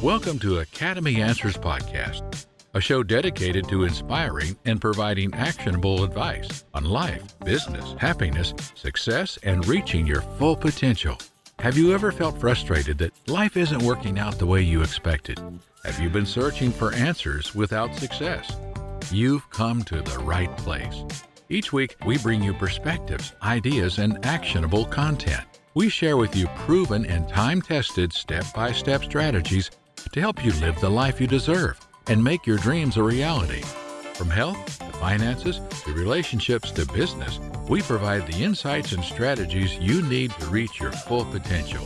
Welcome to Academy Answers Podcast, a show dedicated to inspiring and providing actionable advice on life, business, happiness, success, and reaching your full potential. Have you ever felt frustrated that life isn't working out the way you expected? Have you been searching for answers without success? You've come to the right place. Each week, we bring you perspectives, ideas, and actionable content. We share with you proven and time-tested step-by-step strategies to help you live the life you deserve and make your dreams a reality. From health to finances to relationships to business, we provide the insights and strategies you need to reach your full potential.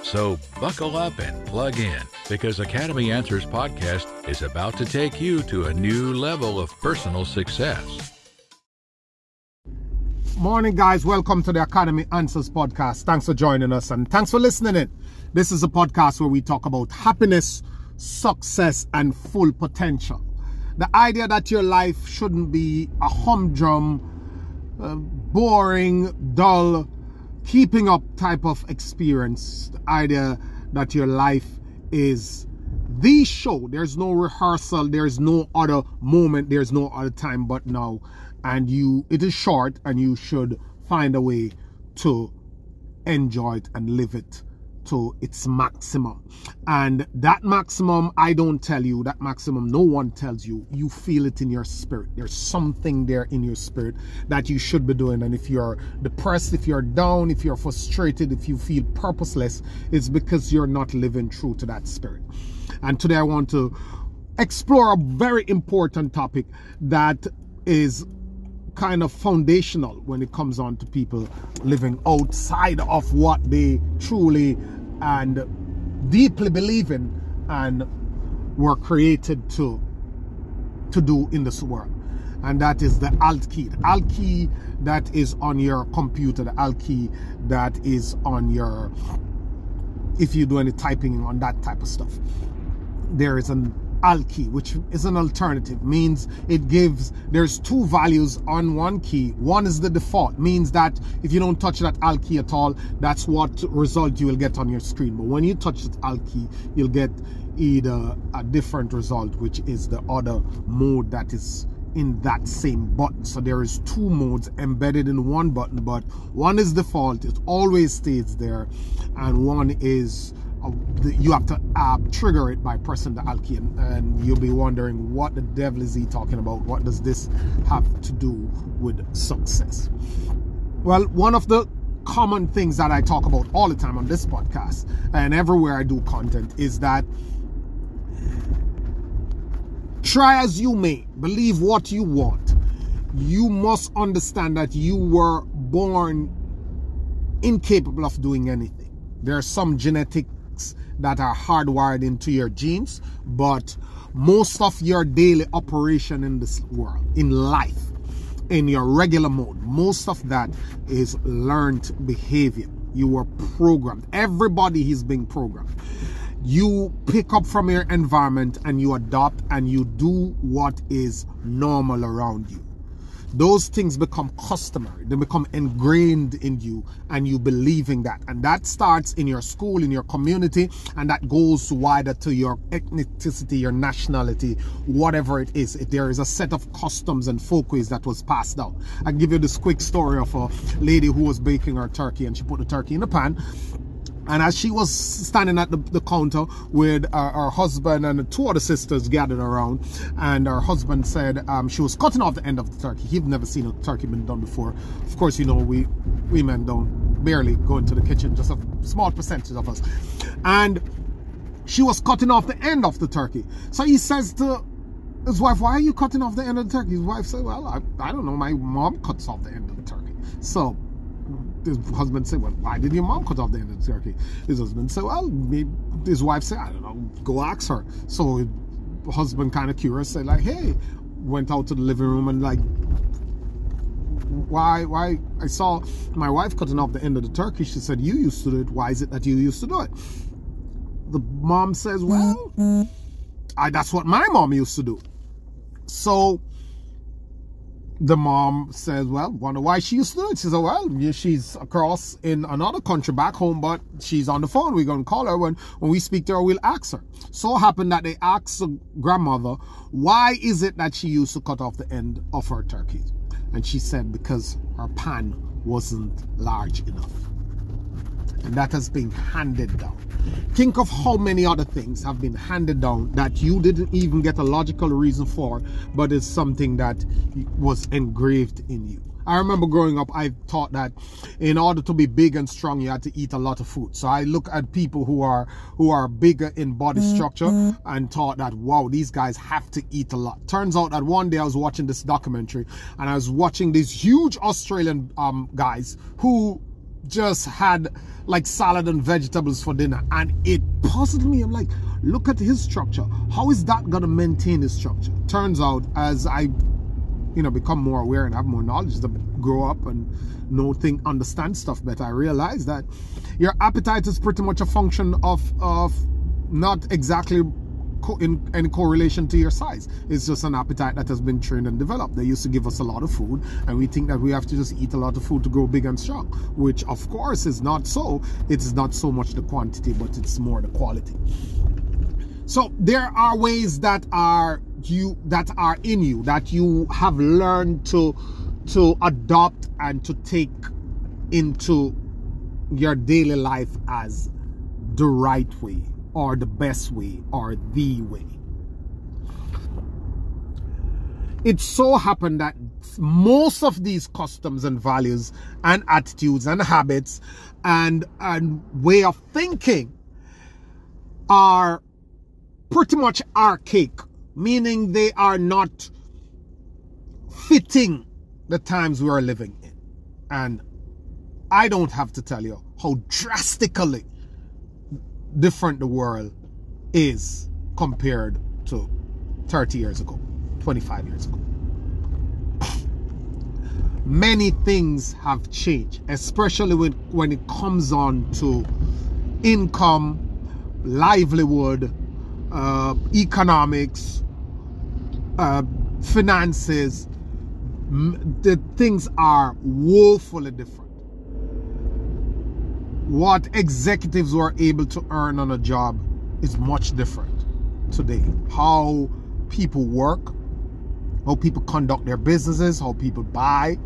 So buckle up and plug in, because Academy Answers Podcast is about to take you to a new level of personal success. Morning, guys. Welcome to the Academy Answers Podcast. Thanks for joining us and thanks for listening in. This is a podcast where we talk about happiness, success, and full potential. The idea that your life shouldn't be a humdrum, boring, dull, keeping up type of experience. The idea that your life is the show. There's no rehearsal. There's no other moment. There's no other time but now. And it is short, and you should find a way to enjoy it and live it to its maximum. And that maximum, I don't tell you. That maximum, no one tells you. You feel it in your spirit. There's something there in your spirit that you should be doing. And if you're depressed, if you're down, if you're frustrated, if you feel purposeless, it's because you're not living true to that spirit. And today I want to explore a very important topic that is kind of foundational when it comes on to people living outside of what they truly and deeply believe in and were created to do in this world. And that is the Alt key. The Alt key that is on your computer, the Alt key that is on your, if you do any typing on that type of stuff. There is an Alt key, which is an alternative, means there's two values on one key. One is the default, means that if you don't touch that Alt key at all, that's what result you will get on your screen. But when you touch the Alt key, you'll get either a different result, which is the other mode that is in that same button. So there is two modes embedded in one button, but one is default, it always stays there, and one is you have to trigger it by pressing the Alt key, and you'll be wondering, what the devil is he talking about? What does this have to do with success? Well, one of the common things that I talk about all the time on this podcast and everywhere I do content is that try as you may, believe what you want, you must understand that you were born incapable of doing anything. There are some genetics that are hardwired into your genes, but most of your daily operation in this world, in life, in your regular mode, most of that is learned behavior. You were programmed. Everybody is being programmed. You pick up from your environment and you adopt and you do what is normal around you. Those things become customary. They become ingrained in you, and you believe in that. And that starts in your school, in your community, and that goes wider to your ethnicity, your nationality, whatever it is. There is a set of customs and folkways that was passed down. I'll give you this quick story of a lady who was baking her turkey, and she put the turkey in the pan. And as she was standing at the counter with her husband and two other sisters gathered around, and her husband said she was cutting off the end of the turkey. He'd never seen a turkey been done before. Of course, you know, we men don't barely go into the kitchen, just a small percentage of us. And she was cutting off the end of the turkey. So he says to his wife, "Why are you cutting off the end of the turkey?" His wife said, "Well, I don't know. My mom cuts off the end of the turkey." So his husband said, "Well, why did your mom cut off the end of the turkey?" His husband said, "Well, maybe," his wife said, "I don't know, go ask her." So his husband, kind of curious, said like, "Hey," went out to the living room and like, why I saw my wife cutting off the end of the turkey. She said, "You used to do it. Why is it that you used to do it?" The mom says, "Well, that's what my mom used to do." So the mom says, well, wonder why she used to do it. She said, well, she's across in another country back home, but she's on the phone. We're going to call her. When we speak to her, we'll ask her. So happened that they asked the grandmother, why is it that she used to cut off the end of her turkey? And she said, because her pan wasn't large enough. And that has been handed down. Think of how many other things have been handed down that you didn't even get a logical reason for, but it's something that was engraved in you. I remember growing up, I thought that in order to be big and strong, you had to eat a lot of food. So I look at people who are bigger in body structure and thought that, wow, these guys have to eat a lot. Turns out that one day I was watching this documentary and I was watching these huge Australian guys who just had like salad and vegetables for dinner, and it puzzled me. I'm like, look at his structure. How is that gonna maintain his structure? Turns out, as I become more aware and have more knowledge, to grow up and understand stuff better, I realize that your appetite is pretty much a function of not exactly in any correlation to your size. It's just an appetite that has been trained and developed. They used to give us a lot of food, and we think that we have to just eat a lot of food to grow big and strong, which of course is not so. It is not so much the quantity, but it's more the quality. So there are ways that are in you that you have learned to adopt and to take into your daily life as the right way, or the best way, or the way. It so happened that most of these customs and values and attitudes and habits and way of thinking are pretty much archaic, meaning they are not fitting the times we are living in. And I don't have to tell you how drastically different the world is compared to 30 years ago, 25 years ago. Many things have changed, especially when it comes on to income, livelihood, economics, finances. The things are woefully different. What executives were able to earn on a job is much different today. How people work, how people conduct their businesses, how people buy,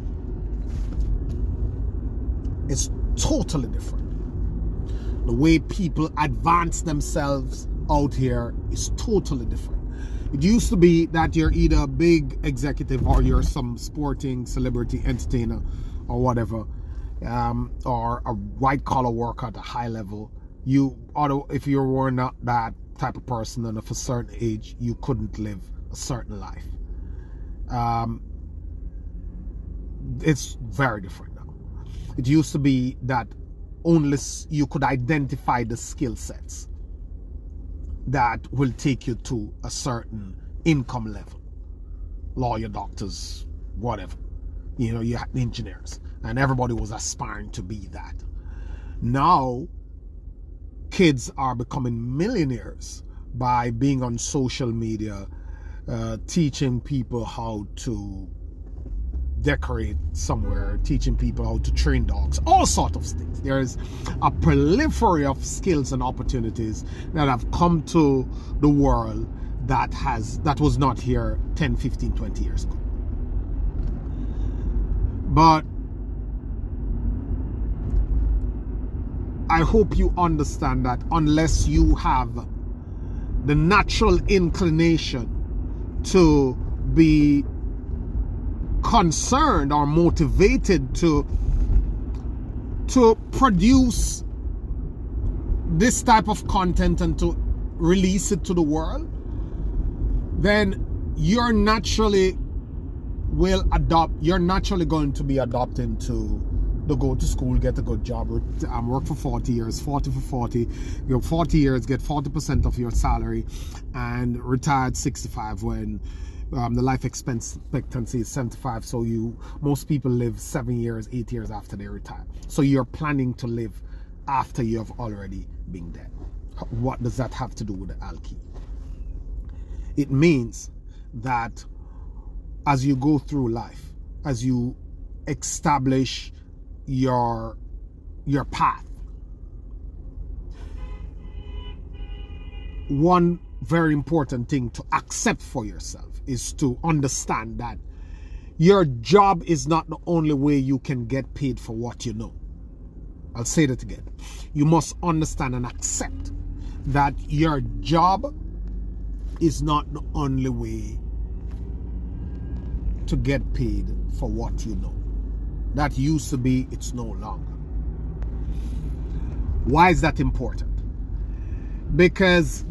is totally different. The way people advance themselves out here is totally different. It used to be that you're either a big executive or you're some sporting celebrity entertainer or whatever, or a white-collar worker at a high level. If you were not that type of person and of a certain age, you couldn't live a certain life. It's very different now. It used to be that only you could identify the skill sets that will take you to a certain income level. Lawyer, doctors, whatever. You had engineers, and everybody was aspiring to be that. Now, kids are becoming millionaires by being on social media, teaching people how to decorate somewhere, teaching people how to train dogs, all sorts of things. There's a proliferation of skills and opportunities that have come to the world that was not here 10, 15, 20 years ago. But I hope you understand that unless you have the natural inclination to be concerned or motivated to produce this type of content and to release it to the world, then you're naturally going to be adopting to go to school, get a good job, work for 40 years, 40 for 40, 40 years, get 40% of your salary, and retire at 65 when the life expectancy is 75. So most people live 7 years, 8 years after they retire. So you're planning to live after you have already been dead. What does that have to do with the Alki? It means that as you go through life, as you establish your path. One very important thing to accept for yourself is to understand that your job is not the only way you can get paid for what you know. I'll say that again. You must understand and accept that your job is not the only way to get paid for what you know. That used to be, it's no longer. Why is that important? Because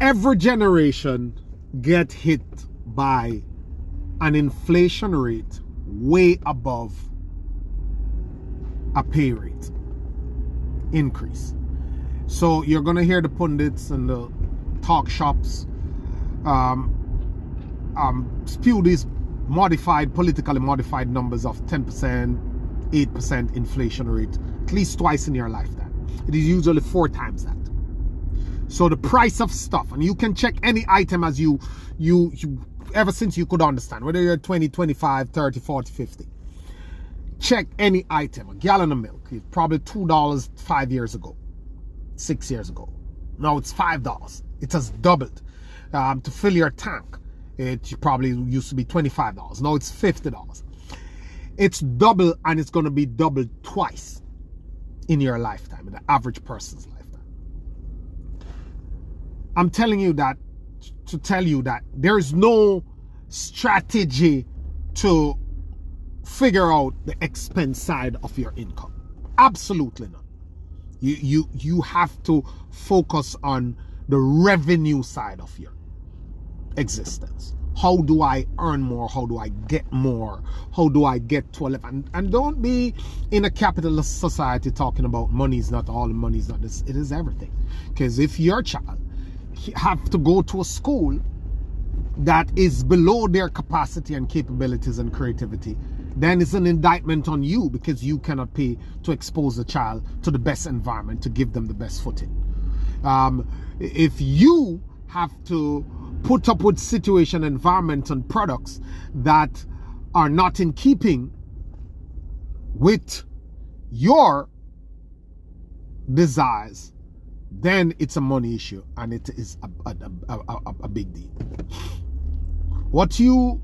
every generation get hit by an inflation rate way above a pay rate increase. So you're going to hear the pundits and the talk shops spew these politically modified numbers of 10%, 8% inflation rate at least twice in your lifetime. It is usually 4 times that. So the price of stuff, and you can check any item as you ever since you could understand, whether you're 20, 25, 30, 40, 50. Check any item. A gallon of milk is probably $2 5 years ago, 6 years ago. Now it's $5. It has doubled. To fill your tank, it probably used to be $25. Now it's $50. It's double, and it's going to be doubled twice in your lifetime, in the average person's lifetime. I'm telling you that to tell you that there's no strategy to figure out the expense side of your income. Absolutely not. You have to focus on the revenue side of your existence. How do I earn more? How do I get more? How do I get to a level? And don't be in a capitalist society talking about money is not all and money is not this. It is everything. Because if your child have to go to a school that is below their capacity and capabilities and creativity, then it's an indictment on you, because you cannot pay to expose the child to the best environment, to give them the best footing. If you have to put up with situation, environment, and products that are not in keeping with your desires, then it's a money issue, and it is a big deal. What you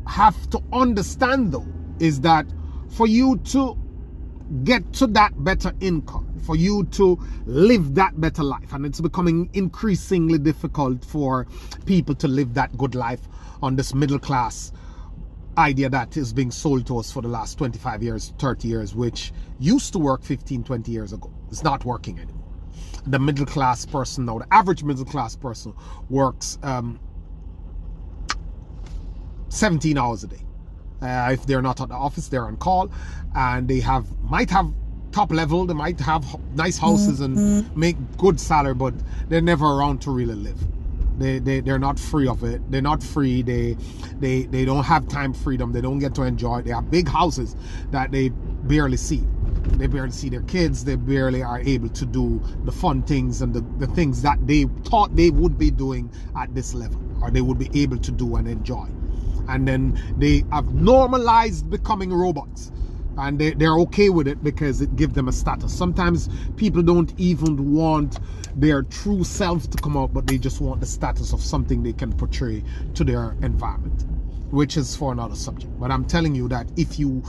have to understand, though, is that for you to get to that better income, for you to live that better life, and it's becoming increasingly difficult for people to live that good life on this middle class idea that is being sold to us for the last 25 years, 30 years, which used to work 15, 20 years ago. It's not working anymore. The middle class person now, the average middle class person works 17 hours a day. If they're not at the office, they're on call, and they might have top level, they might have nice houses and make good salary, but they're never around to really live. They're not free of it. They're not free. They don't have time freedom. They don't get to enjoy it. They have big houses that they barely see. They barely see their kids. They barely are able to do the fun things and the things that they thought they would be doing at this level, or they would be able to do and enjoy. And then they have normalized becoming robots, and they're okay with it because it gives them a status. Sometimes people don't even want their true self to come out, but they just want the status of something they can portray to their environment, which is for another subject. But I'm telling you that if you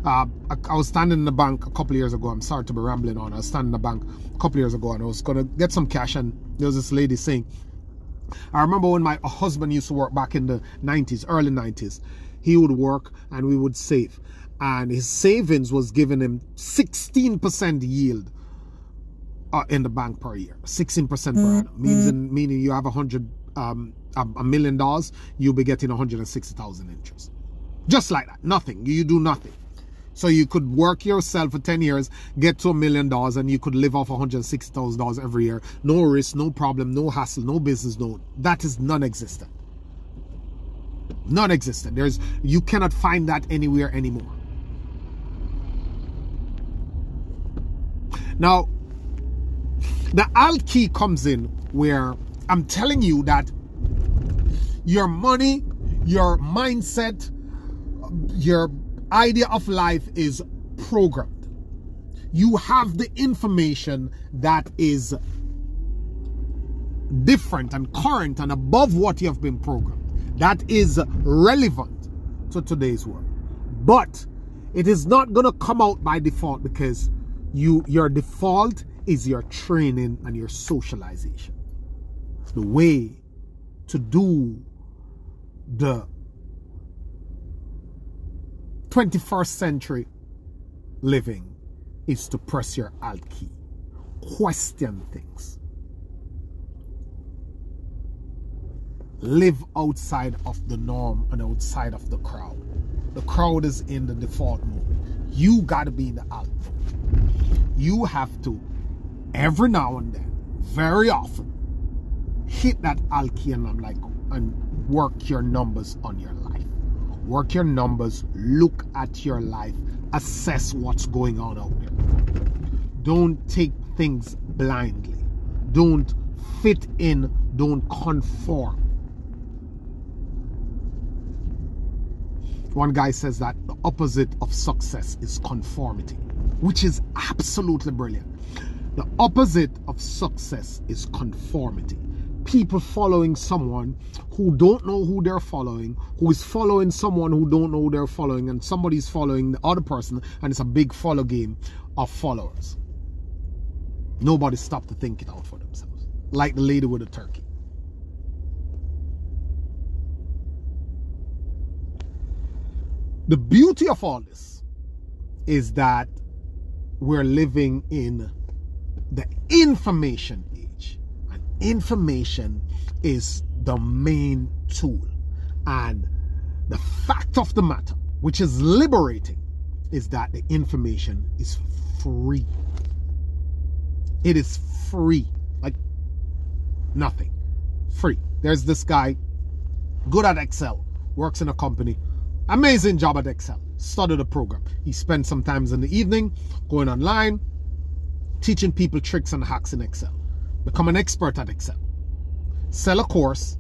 I was standing in the bank a couple of years ago. I'm sorry to be rambling on. I was standing in the bank a couple of years ago, and I was going to get some cash, and there was this lady saying, I remember when my husband used to work back in the 90s, early 90s. He would work and we would save. And his savings was giving him 16% yield in the bank per year. 16% per annum. Meaning you have $1 million, you'll be getting 160,000 interest. Just like that. Nothing. You do nothing. So you could work yourself for 10 years, get to $1 million, and you could live off $160,000 every year. No risk, no problem, no hassle, no business, that is non-existent. Non-existent. You cannot find that anywhere anymore. Now, the alt key comes in where I'm telling you that Your money, your mindset, your idea of life is programmed. You have the information that is different and current and above what you have been programmed. That is relevant to today's world. But it is not going to come out by default, because your default is your training and your socialization. The way to do the 21st century living is to press your alt key. Question things. Live outside of the norm and outside of the crowd. The crowd is in the default mode. You got to be in the alt mode. You have to, every now and then, very often, hit that alt key and work your numbers on your life. Work your numbers, look at your life, assess what's going on out there. Don't take things blindly. Don't fit in, don't conform. One guy says that the opposite of success is conformity, which is absolutely brilliant. The opposite of success is conformity. People following someone who don't know who they're following, who is following someone who don't know who they're following, and somebody's following the other person, and it's a big follow game of followers. Nobody stopped to think it out for themselves. Like the lady with the turkey. The beauty of all this is that we're living in the information age, and information is the main tool. And the fact of the matter, which is liberating, is that the information is free. It is free, like nothing. Free. There's this guy, good at Excel, works in a company. Amazing job at Excel. Studied the program. He spent some time in the evening going online, teaching people tricks and hacks in Excel. Become an expert at Excel. Sell a course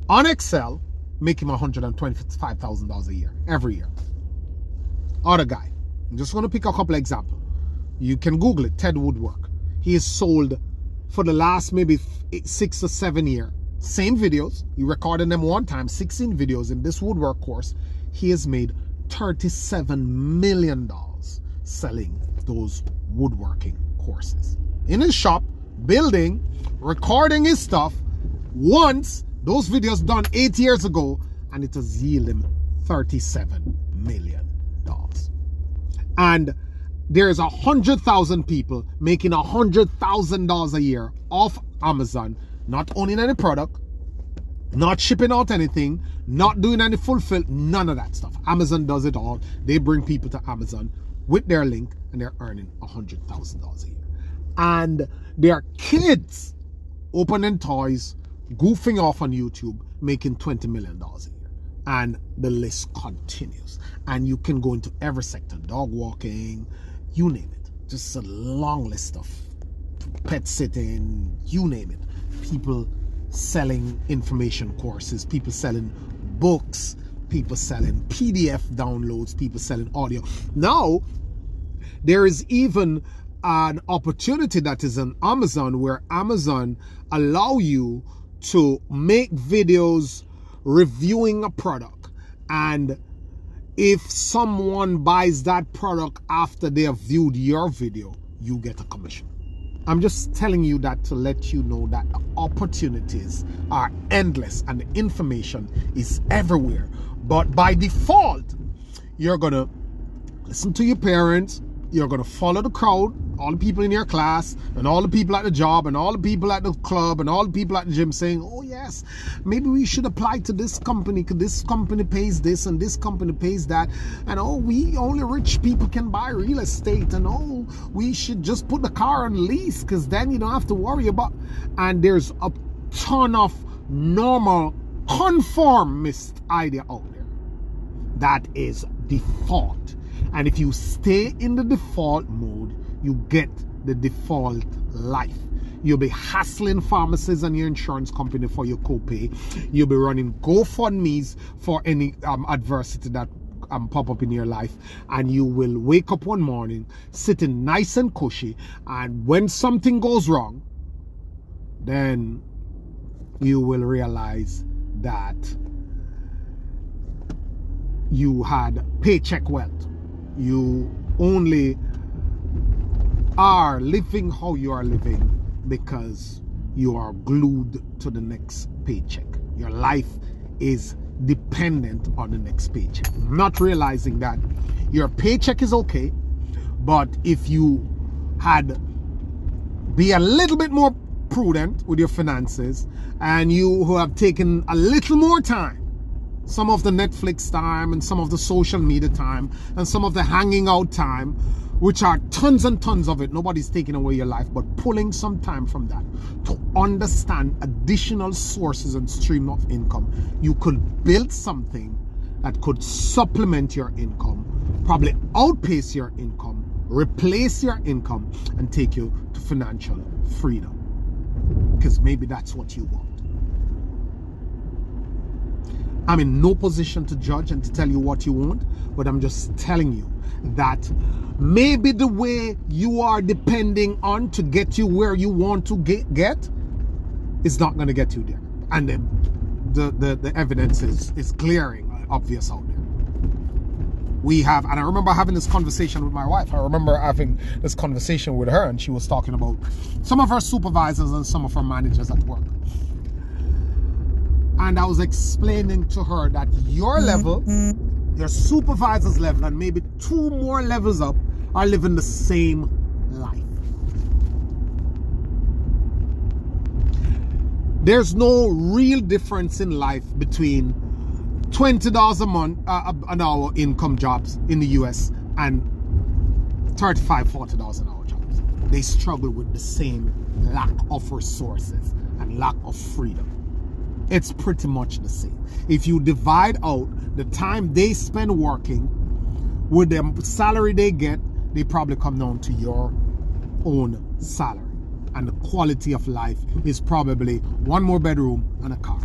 on Excel, make him $125,000 a year, every year. Other guy. I'm just going to pick a couple examples. You can Google it, Ted Woodwork. He has sold for the last maybe 6 or 7 years. Same videos. He recorded them one time, 16 videos in this woodwork course. He has made $37 million selling those woodworking courses. In his shop, building, recording his stuff. Once, those videos done 8 years ago, and it has yielded him $37 million. And there's 100,000 people making $100,000 a year off Amazon, not owning any product, not shipping out anything, not doing any fulfill, none of that stuff. Amazon does it all. They bring people to Amazon with their link, and they're earning $100,000 a year. And there are kids opening toys, goofing off on YouTube, making $20 million a year. And the list continues. And you can go into every sector, dog walking, you name it. Just a long list of pet sitting, you name it. People selling information courses, people selling books, people selling PDF downloads, people selling audio. Now, there is even an opportunity that is on Amazon, where Amazon allow you to make videos reviewing a product, and if someone buys that product after they have viewed your video, you get a commission. I'm just telling you that to let you know that the opportunities are endless and the information is everywhere. But by default, you're going to listen to your parents, you're going to follow the crowd, all the people in your class, and all the people at the job, and all the people at the club, and all the people at the gym saying, oh yes, maybe we should apply to this company because this company pays this and this company pays that, and oh, we only rich people can buy real estate, and oh, we should just put the car on lease because then you don't have to worry about. And there's a ton of normal conformist idea out there that is default. And if you stay in the default mode, you get the default life. You'll be hassling pharmacies and your insurance company for your copay. You'll be running GoFundMes for any adversity that pop up in your life, and you will wake up one morning sitting nice and cushy, and when something goes wrong, then you will realize that you had paycheck wealth. You only are living how you are living because you are glued to the next paycheck. Your life is dependent on the next paycheck, not realizing that your paycheck is okay, but if you had be a little bit more prudent with your finances, and you who have taken a little more time, some of the Netflix time and some of the social media time and some of the hanging out time, which are tons and tons of it, nobody's taking away your life, but pulling some time from that to understand additional sources and stream of income, you could build something that could supplement your income, probably outpace your income, replace your income, and take you to financial freedom. Because maybe that's what you want. I'm in no position to judge and to tell you what you want, but I'm just telling you that maybe the way you are depending on to get you where you want to get is not going to get you there. And then the evidence is glaring, obvious out there. We have, and I remember having this conversation with my wife. I remember having this conversation with her, and she was talking about some of her supervisors and some of her managers at work. And I was explaining to her that your level, your supervisor's level, and maybe 2 more levels up are living the same life. There's no real difference in life between $20 a month, an hour income jobs in the US and $35, $40 an hour jobs. They struggle with the same lack of resources and lack of freedom. It's pretty much the same. If you divide out the time they spend working with the salary they get, they probably come down to your own salary. And the quality of life is probably 1 more bedroom and a car.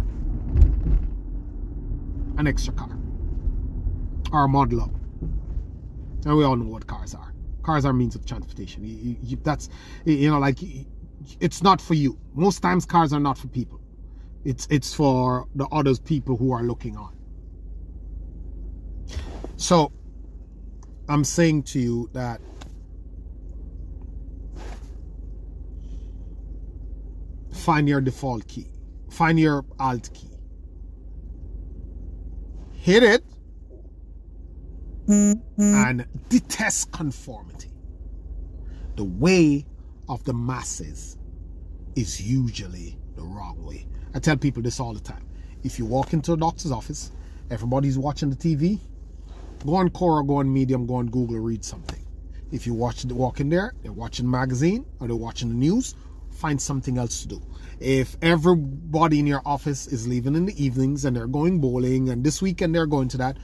An extra car. Or a Model Up. And we all know what cars are. Cars are means of transportation. That's, you know, like, it's not for you. Most times cars are not for people. It's for the other people who are looking on. So I'm saying to you that find your default key. Find your alt key. Hit it and detest conformity. The way of the masses is usually the wrong way. I tell people this all the time. If you walk into a doctor's office, everybody's watching the TV, go on Quora, go on Medium, go on Google, read something. If you walk in there, they're watching a magazine or they're watching the news, find something else to do. If everybody in your office is leaving in the evenings and they're going bowling and this weekend they're going to that,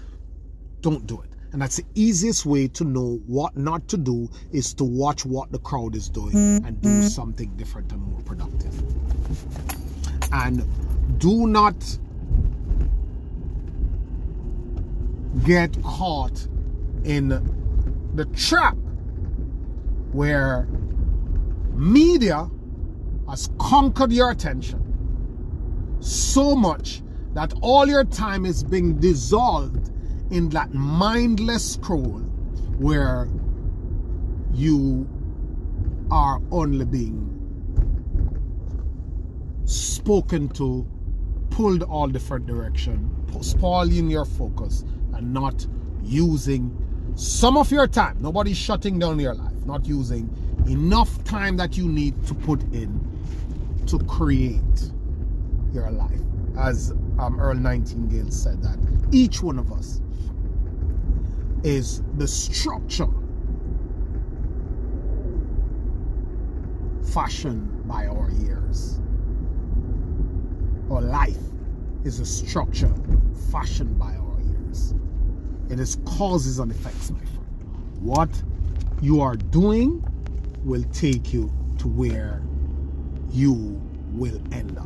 don't do it. And that's the easiest way to know what not to do, is to watch what the crowd is doing and do something different and more productive. And do not get caught in the trap where media has conquered your attention so much that all your time is being dissolved in that mindless scroll where you are only being spoken to, pulled all different direction, spoiling your focus and not using some of your time. Nobody's shutting down your life. Not using enough time that you need to put in to create your life. As Earl Nightingale said, that each one of us is the structure fashioned by our years. Our life is a structure fashioned by our years. It is causes and effects, my friend. What you are doing will take you to where you will end up.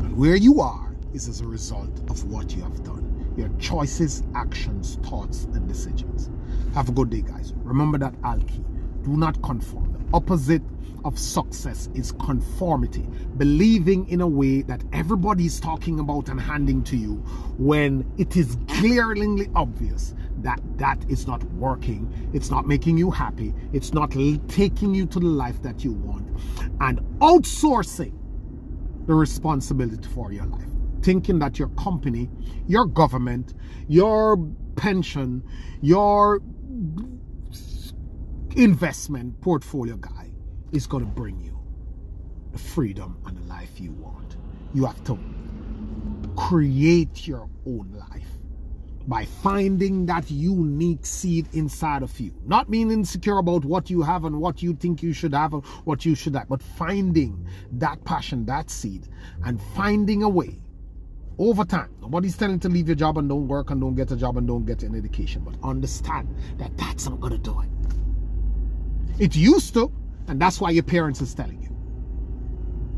And where you are is as a result of what you have done. Your choices, actions, thoughts, and decisions. Have a good day, guys. Remember that alky. Do not conform. The opposite of success is conformity. Believing in a way that everybody is talking about and handing to you when it is glaringly obvious that that is not working. It's not making you happy. It's not taking you to the life that you want. And outsourcing the responsibility for your life. Thinking that your company, your government, your pension, your investment portfolio guy is going to bring you the freedom and the life you want. You have to create your own life by finding that unique seed inside of you. Not being insecure about what you have and what you think you should have and what you should have, but finding that passion, that seed, and finding a way over time. Nobody's telling you to leave your job and don't work and don't get a job and don't get an education, but understand that that's not going to do it. It used to, and that's why your parents is telling you.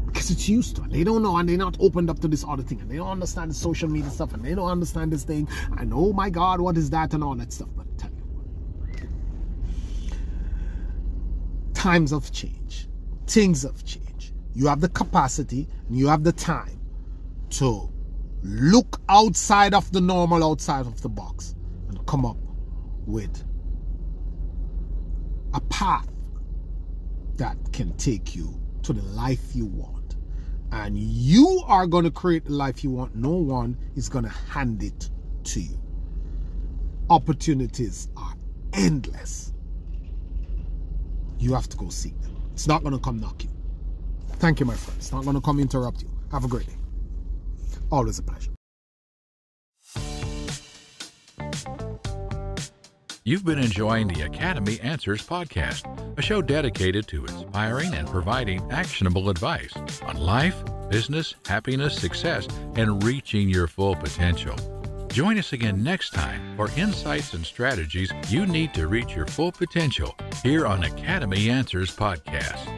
Because it's used to. They don't know, and they're not opened up to this other thing, and they don't understand the social media stuff, and they don't understand this thing, and oh my God, what is that, and all that stuff. But I tell you, times have changed. Things have changed. You have the capacity, and you have the time to look outside of the normal, outside of the box, and come up with a path that can take you to the life you want. And you are going to create the life you want. No one is going to hand it to you. Opportunities are endless. You have to go seek them. It's not going to come knock you. Thank you, my friend. It's not going to come interrupt you. Have a great day. Always a pleasure. You've been enjoying the Academy Answers podcast, a show dedicated to inspiring and providing actionable advice on life, business, happiness, success, and reaching your full potential. Join us again next time for insights and strategies you need to reach your full potential here on Academy Answers podcast.